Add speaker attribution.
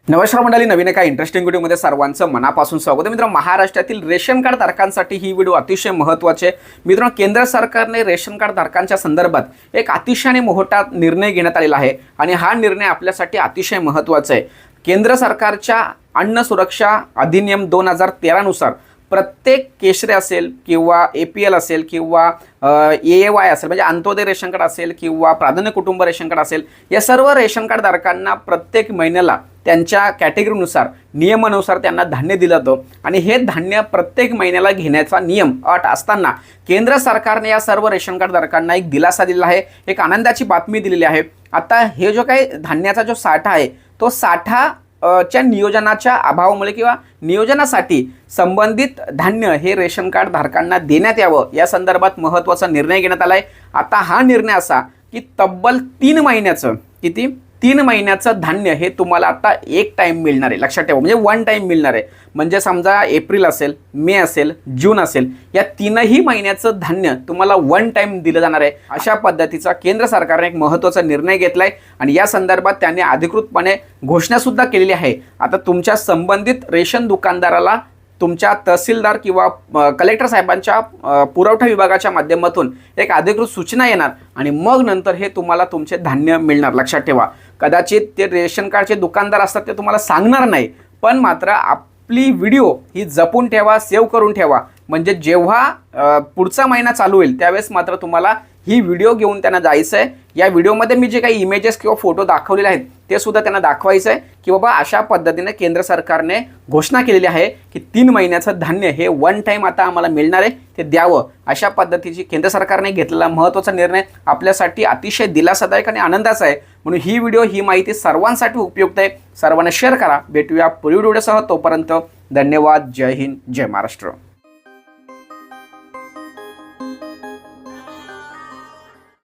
Speaker 1: नमस्कार मंडळी, नवीन एका इंटरेस्टिंग व्हिडिओमध्ये सर्वांचं मनापासून स्वागत आहे. मित्रांनो, महाराष्ट्रातील रेशन कार्ड धारकांसाठी ही व्हिडिओ अतिशय महत्त्वाची आहे. मित्रांनो, केंद्र सरकारने रेशन कार्ड धारकांच्या संदर्भात एक अतिशय मोठा निर्णय घेण्यात आलेला आहे आणि हा निर्णय आपल्यासाठी अतिशय महत्त्वाचा आहे. केंद्र सरकारच्या अन्न सुरक्षा अधिनियम 2013 नुसार प्रत्येक केशरी असेल किंवा APL असेल किंवा AAY असेल, म्हणजे अंत्योदय रेशन कार्ड असेल किंवा प्राधान्य कुटुंब रेशन कार्ड असेल, या सर्व रेशन कार्ड धारकांना प्रत्येक महिन्याला त्यांच्या कॅटेगरीनुसार नियमानुसार त्यांना धान्य दिलं जातं आणि हे धान्य प्रत्येक महिन्याला घेण्याचा नियम अट असताना केंद्र सरकारने या सर्व रेशन कार्ड धारकांना एक दिलासा दिलेला आहे, एक आनंदाची बातमी दिलेली आहे. आता हे जो काही धान्याचा जो साठा आहे तो साठा च्या नियोजनाच्या अभावामुळे किंवा नियोजनासाठी संबंधित धान्य हे रेशन कार्ड धारकांना देण्यात यावं या संदर्भात महत्त्वाचा निर्णय घेण्यात आला आहे. आता हा निर्णय असा की तब्बल 3 महिन्याचं 3 महिन्याचं धान्य हे तुम्हाला आता एक टाइम मिळणार आहे. लक्षात ठेवा, म्हणजे वन टाइम मिळणार आहे. म्हणजे समजा एप्रिल असेल, मे असेल, जून असेल, या 3ही महिन्याचं धान्य तुम्हाला वन टाइम दिलं जाणार आहे. अशा पद्धतीचा केंद्र सरकारने एक महत्त्वाचा निर्णय घेतलाय आणि या संदर्भात त्यांनी अधिकृतपणे घोषणासुद्धा केलेली आहे. आता तुमच्या संबंधित रेशन दुकानदाराला तुमच्या तहसीलदार किंवा कलेक्टर साहेबांच्या पुरवठा विभागाच्या माध्यमातून एक अधिकृत सूचना येणार आणि मग नंतर हे तुम्हाला तुमचे धान्य मिळणार. लक्षात ठेवा, कदाचित ते रेशन कार्डचे दुकानदार असतात ते तुम्हाला सांगणार नाही, पण मात्र आपली व्हिडिओ ही जपून ठेवा, सेव्ह करून ठेवा. म्हणजे जेव्हा पुढचा महिना चालू होईल त्यावेळेस मात्र तुम्हाला ही व्हिडिओ घेऊन त्यांना जायचं आहे. या व्हिडिओमध्ये मी जे काही इमेजेस किंवा फोटो दाखवलेले आहेत ते सुद्धा त्यांना दाखवायचं आहे की बाबा अशा पद्धतीने केंद्र सरकारने घोषणा केलेली आहे की 3 महिन्याचं धान्य हे वन टाइम आता आम्हाला मिळणार आहे, ते द्यावं. अशा पद्धतीची केंद्र सरकारने घेतलेला महत्त्वाचा निर्णय आपल्यासाठी अतिशय दिलासादायक आणि आनंदाचा आहे. म्हणून ही व्हिडिओ, ही माहिती सर्वांसाठी उपयुक्त आहे. सर्वांना शेअर करा. भेटूया पुढील व्हिडिओसह. तोपर्यंत धन्यवाद. जय हिंद, जय महाराष्ट्र.